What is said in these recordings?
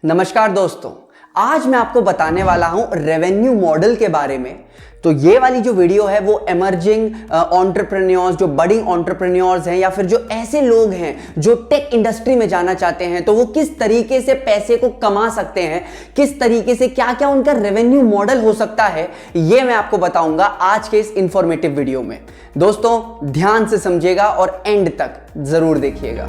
नमस्कार दोस्तों, आज मैं आपको बताने वाला हूं रेवेन्यू मॉडल के बारे में। तो ये वाली जो वीडियो है वो एमर्जिंग एंटरप्रेन्योर्स, जो बडिंग एंटरप्रेन्योर्स हैं या फिर जो ऐसे लोग हैं जो टेक इंडस्ट्री में जाना चाहते हैं, तो वो किस तरीके से पैसे को कमा सकते हैं, किस तरीके से क्या क्या उनका रेवेन्यू मॉडल हो सकता है, ये मैं आपको बताऊंगा आज के इस इंफॉर्मेटिव वीडियो में। दोस्तों ध्यान से समझिएगा और एंड तक जरूर देखिएगा।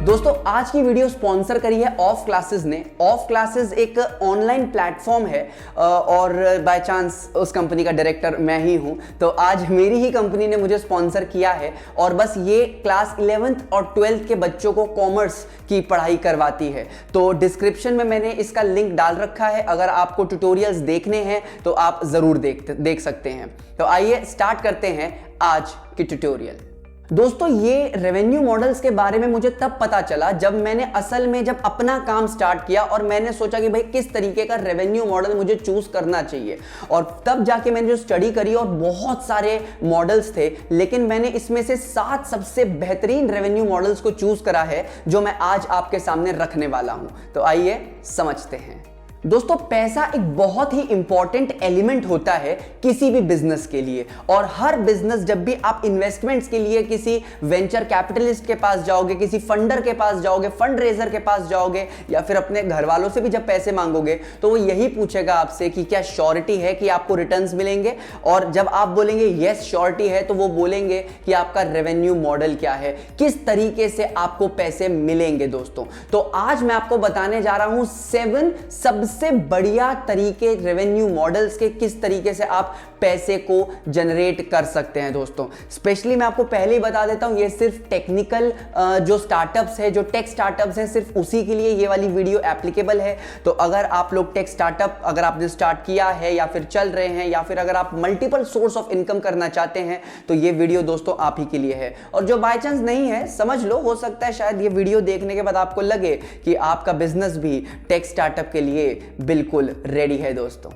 दोस्तों आज की वीडियो स्पॉन्सर करी है ऑफ क्लासेस ने। ऑफ क्लासेस एक ऑनलाइन प्लेटफॉर्म है और बाय चांस उस कंपनी का डायरेक्टर मैं ही हूं, तो आज मेरी ही कंपनी ने मुझे स्पॉन्सर किया है और बस ये क्लास 11th और 12th के बच्चों को कॉमर्स की पढ़ाई करवाती है। तो डिस्क्रिप्शन में मैंने इसका लिंक डाल रखा है, अगर आपको ट्यूटोरियल्स देखने हैं तो आप जरूर देख सकते हैं। तो आइए स्टार्ट करते हैं आज की ट्यूटोरियल। दोस्तों ये रेवेन्यू मॉडल्स के बारे में मुझे तब पता चला जब मैंने असल में जब अपना काम स्टार्ट किया और मैंने सोचा कि भाई किस तरीके का रेवेन्यू मॉडल मुझे चूज करना चाहिए, और तब जाके मैंने जो स्टडी करी और बहुत सारे मॉडल्स थे, लेकिन मैंने इसमें से 7 सबसे बेहतरीन रेवेन्यू मॉडल्स को चूज करा है जो मैं आज आपके सामने रखने वाला हूं। तो आइए समझते हैं। दोस्तों पैसा एक बहुत ही इंपॉर्टेंट एलिमेंट होता है किसी भी बिजनेस के लिए, और हर बिजनेस जब भी आप इन्वेस्टमेंट्स के लिए किसी वेंचर कैपिटलिस्ट के पास जाओगे, किसी फंडर के पास जाओगे, फंड रेजर के पास जाओगे, या फिर अपने घर वालों से भी जब पैसे मांगोगे तो वो यही पूछेगा आपसे कि क्या श्योरिटी है कि आपको रिटर्न्स मिलेंगे, और जब आप बोलेंगे यस श्योरिटी है तो वो बोलेंगे कि आपका रेवेन्यू मॉडल क्या है, किस तरीके से आपको पैसे मिलेंगे। दोस्तों तो आज मैं आपको बताने जा रहा हूं 7 सबसे बढ़िया तरीके रेवेन्यू मॉडल्स के, किस तरीके से आप पैसे को जनरेट कर सकते हैं। दोस्तों स्पेशली मैं आपको पहले ही बता देता हूं, ये सिर्फ टेक्निकल जो स्टार्टअप्स है, जो टेक स्टार्टअप्स हैं, सिर्फ उसी के लिए ये वाली वीडियो एप्लीकेबल है। तो अगर आप लोग टेक स्टार्टअप अगर आपने स्टार्ट किया है या फिर चल रहे हैं, या फिर अगर आप मल्टीपल सोर्स ऑफ इनकम करना चाहते हैं, तो ये वीडियो दोस्तों आप ही के लिए है। और जो बाय चांस नहीं है, समझ लो, हो सकता है शायद ये वीडियो देखने के बाद आपको लगे कि आपका बिजनेस भी टेक स्टार्टअप के लिए बिल्कुल रेडी है। दोस्तों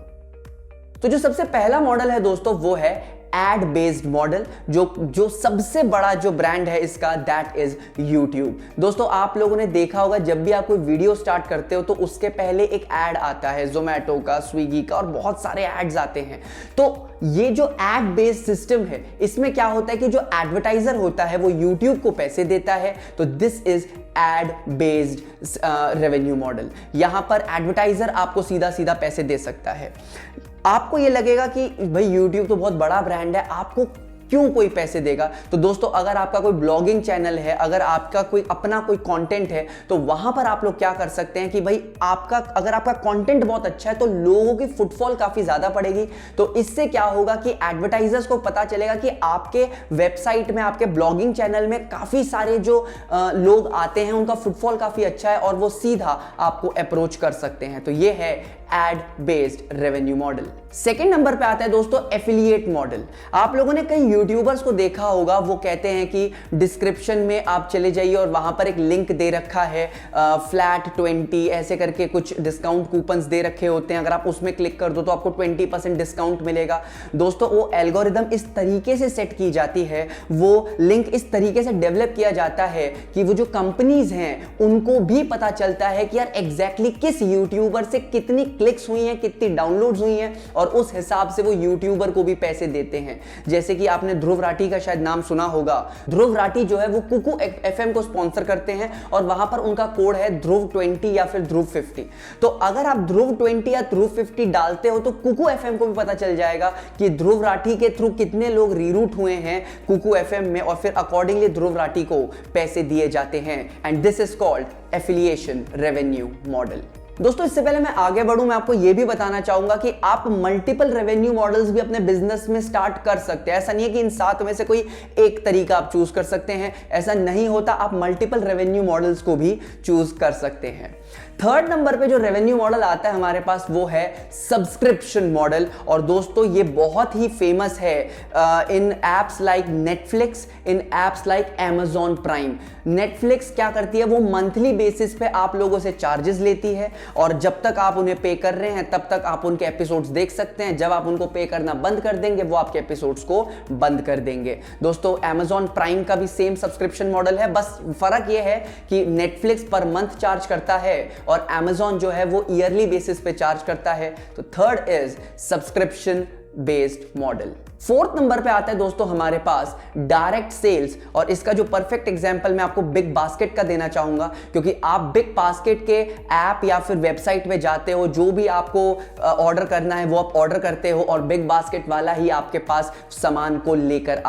तो जो सबसे पहला मॉडल है दोस्तों वो है एड बेस्ड मॉडल। जो सबसे बड़ा जो ब्रांड है इसका, दैट इज यूट्यूब। दोस्तों आप लोगों ने देखा होगा जब भी आप कोई वीडियो स्टार्ट करते हो तो उसके पहले एक एड आता है, जोमेटो का, स्विगी का, और बहुत सारे एड्स आते हैं। तो ये जो एड बेस्ड सिस्टम है, इसमें क्या होता है कि जो एडवर्टाइजर होता है वो यूट्यूब को पैसे देता है। तो this is ad based revenue model. यहां पर एडवर्टाइजर आपको सीधा सीधा पैसे दे सकता है। आपको ये लगेगा कि भाई यूट्यूब तो बहुत बड़ा ब्रांड है, आपको क्यों कोई पैसे देगा। तो दोस्तों अगर आपका कोई ब्लॉगिंग चैनल है, अगर आपका कोई अपना कोई कंटेंट है, तो वहां पर आप लोग क्या कर सकते हैं कि भाई अगर आपका कंटेंट बहुत अच्छा है तो लोगों की फुटफॉल काफी ज्यादा पड़ेगी। तो इससे क्या होगा कि एडवर्टाइजर्स को पता चलेगा कि आपके वेबसाइट में, आपके ब्लॉगिंग चैनल में काफी सारे जो लोग आते हैं, उनका फुटफॉल काफी अच्छा है और वो सीधा आपको अप्रोच कर सकते हैं। तो ये है ad based revenue model. Second number पे आता है दोस्तों एफिलिएट मॉडल। आप लोगों ने कई यूट्यूबर्स को देखा होगा, वो कहते हैं कि डिस्क्रिप्शन में आप चले जाइए और वहां पर एक लिंक दे रखा है, फ्लैट 20 ऐसे करके कुछ डिस्काउंट कूपन्स दे रखे होते हैं, अगर आप उसमें क्लिक कर दो तो आपको 20% डिस्काउंट मिलेगा। दोस्तों वो एल्गोरिदम इस तरीके से सेट की जाती है, वो लिंक इस तरीके से डेवलप किया जाता है कि वो जो कंपनीज हैं उनको भी पता चलता है कि यार एग्जैक्टली किस यूट्यूबर से कितनी क्लिक्स हुई हैं, कितनी डाउनलोड्स हुई हैं, और उस हिसाब से वो यूट्यूबर को भी पैसे देते हैं। जैसे कि आपने ध्रुव राठी का शायद नाम सुना होगा। ध्रुव राठी जो है वो कुकू एफएम को स्पॉन्सर करते हैं और वहां पर उनका कोड है ध्रुव 20 या फिर ध्रुव 50। तो अगर आप ध्रुव 20 या ध्रुव 50 डालते हो तो कुकू एफएम को भी पता चल जाएगा कि ध्रुव राठी के थ्रू कितने लोग रीरूट हुए हैं कुकू एफएम में, और फिर अकॉर्डिंगली ध्रुव राठी को पैसे दिए जाते हैं। And this is called affiliation revenue model. दोस्तों इससे पहले मैं आगे बढ़ूं, मैं आपको यह भी बताना चाहूंगा कि आप मल्टीपल रेवेन्यू मॉडल्स भी अपने बिजनेस में स्टार्ट कर सकते हैं। ऐसा नहीं है कि इन 7 में से कोई एक तरीका आप चूज कर सकते हैं, ऐसा नहीं होता। आप मल्टीपल रेवेन्यू मॉडल्स को भी चूज कर सकते हैं। थर्ड नंबर पे जो रेवेन्यू मॉडल आता है हमारे पास वो है सब्सक्रिप्शन मॉडल। और दोस्तों ये बहुत ही फेमस है in apps like Netflix, in apps like Amazon prime. Netflix क्या करती है, वो मंथली बेसिस पे आप लोगों से चार्जेस लेती है और जब तक आप उन्हें पे कर रहे हैं तब तक आप उनके एपिसोड्स देख सकते हैं। जब आप उनको पे करना बंद कर देंगे वो आपके एपिसोड्स को बंद कर देंगे। दोस्तों Amazon प्राइम का भी सेम सब्सक्रिप्शन मॉडल है, बस फर्क ये है कि नेटफ्लिक्स पर मंथ चार्ज करता है और Amazon जो है वो ईयरली बेसिस पे चार्ज करता है। तो third is subscription based model. Fourth number पे आता है दोस्तों हमारे पास डायरेक्ट सेल्स। और इसका जो परफेक्ट एग्जांपल मैं आपको बिग बास्केट का देना चाहूंगा, क्योंकि आप बिग बास्केट के ऐप या फिर वेबसाइट पे जाते हो, जो भी आपको ऑर्डर करना है वो आप ऑर्डर करते हो और बिग बास्केट वाला ही आपके पास सामान को लेकर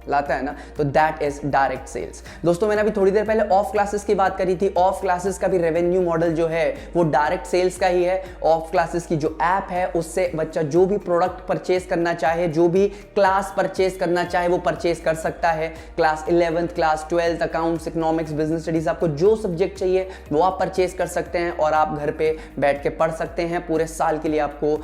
लाता है ना। तो दैट इज डायरेक्ट सेल्स। दोस्तों मैंने अभी थोड़ी देर पहले ऑफ क्लासेस की बात करी थी। ऑफ क्लासेस का भी रेवेन्यू मॉडल जो है वो डायरेक्ट सेल्स का ही है। ऑफ क्लासेस की जो ऐप है उससे बच्चा जो भी प्रोडक्ट परचेज करना चाहे, जो भी क्लास परचेज करना चाहे वो परचेज कर सकता है। Class 11th, class 12th, accounts, economics, business studies, आपको जो सब्जेक्ट चाहिए वो आप परचेज कर सकते हैं और आप घर पे बैठ के पढ़ सकते हैं। पूरे साल के लिए आपको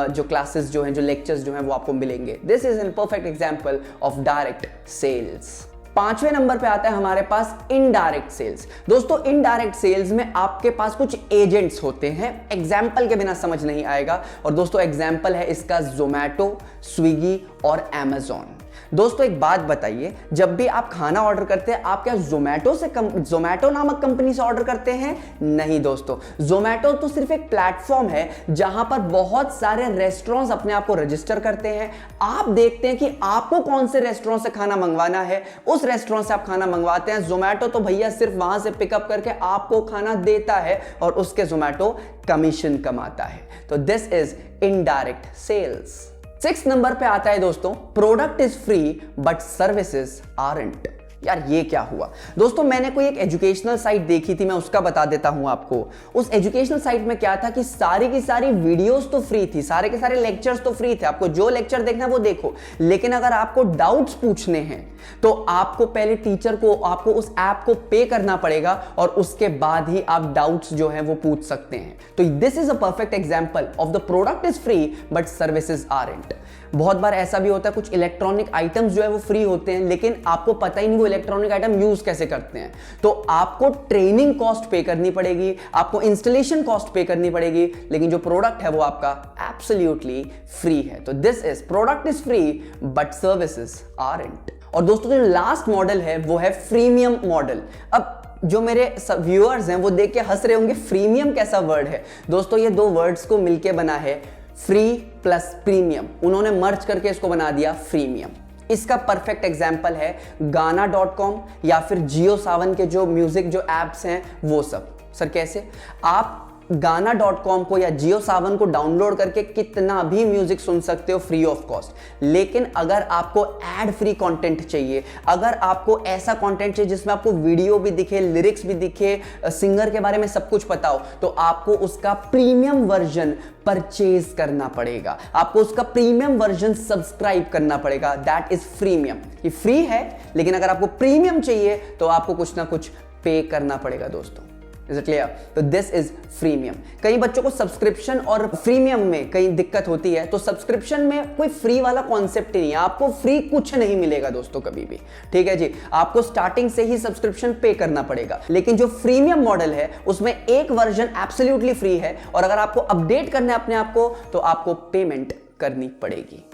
जो क्लासेस जो हैं, जो लेक्चर्स जो हैं वो आपको मिलेंगे। This is an perfect example of direct sales. पांचवें नंबर पे आता है हमारे पास इनडायरेक्ट सेल्स। दोस्तों इनडायरेक्ट सेल्स में आपके पास कुछ एजेंट्स होते हैं, एग्जाम्पल के बिना समझ नहीं आएगा। और दोस्तों एग्जाम्पल है इसका जोमैटो, स्विगी और Amazon। दोस्तों एक बात बताइए, जब भी आप खाना ऑर्डर करते हैं आप क्या जोमैटो नामक कंपनी से ऑर्डर करते हैं? नहीं दोस्तों, जोमैटो तो सिर्फ एक प्लेटफॉर्म है जहां पर बहुत सारे रेस्टोरेंट्स अपने आप को रजिस्टर करते हैं। आप देखते हैं कि आपको कौन से रेस्टोरेंट से खाना मंगवाना है, उस रेस्टोरेंट से आप खाना मंगवाते हैं। जोमैटो तो भैया सिर्फ वहां से पिकअप करके आपको खाना देता है और उसके जोमैटो कमीशन कमाता है। तो दिस इज इनडायरेक्ट सेल्स। 6 नंबर पे आता है दोस्तों product is free but services aren't. यार ये क्या हुआ दोस्तों, मैंने कोई एक एजुकेशनल साइट देखी थी, मैं उसका बता देता हूं आपको। उस एजुकेशनल साइट में क्या था कि सारी की सारी वीडियोस तो फ्री थी, सारे के सारे लेक्चर्स तो फ्री थे, आपको जो लेक्चर देखना है वो देखो। लेकिन अगर आपको डाउट्स पूछने हैं तो आपको पहले टीचर को, आपको उस ऐप को पे करना पड़ेगा और उसके बाद ही आप डाउट्स जो है वो पूछ सकते हैं। तो this is a perfect example of the product is free but services aren't. बहुत बार ऐसा भी होता है, कुछ इलेक्ट्रॉनिक आइटम्स जो है वो फ्री होते हैं लेकिन आपको पता ही नहीं वो इलेक्ट्रॉनिक आइटम यूज कैसे करते हैं। तो आपको ट्रेनिंग कॉस्ट पे करनी पड़ेगी, आपको इंस्टॉलेशन कॉस्ट पे करनी पड़ेगी, लेकिन जो प्रोडक्ट है वो आपका एब्सोल्युटली फ्री है। तो this is product is free but services aren't. और दोस्तों जो लास्ट मॉडल है वो है फ्रीमियम मॉडल। अब जो मेरे व्यूअर्स हैं वो देख के हंस रहे होंगे, फ्रीमियम कैसा वर्ड है? दोस्तों ये दो वर्ड्स को मिलके बना है फ्री प्लस प्रीमियम, उन्होंने मर्ज करके इसको बना दिया फ्रीमियम। इसका परफेक्ट एग्जाम्पल है गाना.com या फिर जियो सावन के जो म्यूजिक जो एप्स हैं वो सब। सर कैसे? आप गाना.com को या जियो सावन को डाउनलोड करके कितना भी म्यूजिक सुन सकते हो फ्री ऑफ कॉस्ट। लेकिन अगर आपको एड फ्री कंटेंट चाहिए, अगर आपको ऐसा कंटेंट चाहिए जिसमें आपको वीडियो भी दिखे, लिरिक्स भी दिखे, सिंगर के बारे में सब कुछ पता हो, तो आपको उसका प्रीमियम वर्जन परचेज करना पड़ेगा, आपको उसका प्रीमियम वर्जन सब्सक्राइब करना पड़ेगा। That is freemium. ये फ्री है लेकिन अगर आपको प्रीमियम चाहिए तो आपको कुछ ना कुछ पे करना पड़ेगा दोस्तों। Is it clear? तो दिस इज फ्रीमियम। कई बच्चों को सब्सक्रिप्शन और फ्रीमियम में कई दिक्कत होती है। तो सब्सक्रिप्शन में कोई फ्री वाला कॉन्सेप्ट ही नहीं है, आपको फ्री कुछ नहीं मिलेगा दोस्तों कभी भी, ठीक है जी। आपको स्टार्टिंग से ही सब्सक्रिप्शन पे करना पड़ेगा। लेकिन जो फ्रीमियम मॉडल है उसमें एक वर्जन एब्सोल्युटली फ्री है और अगर आपको अपडेट करना है अपने आप को तो आपको पेमेंट करनी पड़ेगी।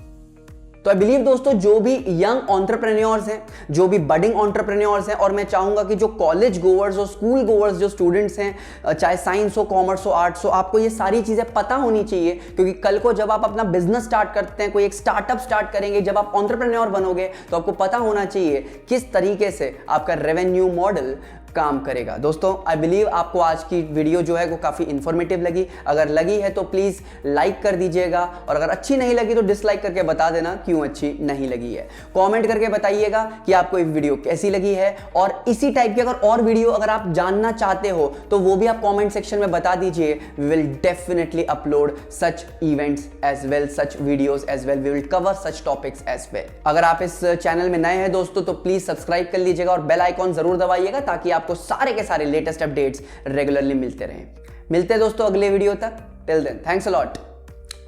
तो आई बिलीव दोस्तों जो भी यंग एंटरप्रेन्योर्स हैं, जो भी बडिंग एंटरप्रेन्योर्स हैं, और मैं चाहूंगा कि जो कॉलेज गोवर्स और स्कूल गोवर्स जो स्टूडेंट्स हैं, चाहे साइंस हो, कॉमर्स हो, आर्ट्स हो, आपको ये सारी चीजें पता होनी चाहिए। क्योंकि कल को जब आप अपना बिजनेस स्टार्ट करते हैं, कोई एक स्टार्टअप स्टार्ट करेंगे, जब आप एंटरप्रेन्योर बनोगे तो आपको पता होना चाहिए किस तरीके से आपका रेवेन्यू मॉडल काम करेगा। दोस्तों आई बिलीव आपको आज की वीडियो जो है वो काफी इंफॉर्मेटिव लगी। अगर लगी है तो प्लीज लाइक कर दीजिएगा और अगर अच्छी नहीं लगी तो डिसलाइक करके बता देना क्यों अच्छी नहीं लगी है। कमेंट करके बताइएगा कि आपको ये वीडियो कैसी लगी है और इसी टाइप की अगर और वीडियो अगर आप जानना चाहते हो तो वो भी आप कमेंट सेक्शन में बता दीजिए। We will definitely upload such events as well, such videos as well, we will cover such topics as well. अगर आप इस चैनल में नए हैं दोस्तों तो प्लीज सब्सक्राइब कर लीजिएगा और बेल आइकॉन जरूर दबाइएगा ताकि आपको सारे के सारे लेटेस्ट अपडेट्स रेगुलरली मिलते रहें। मिलते हैं दोस्तों अगले वीडियो तक। Till then thanks a lot.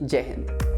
जय हिंद।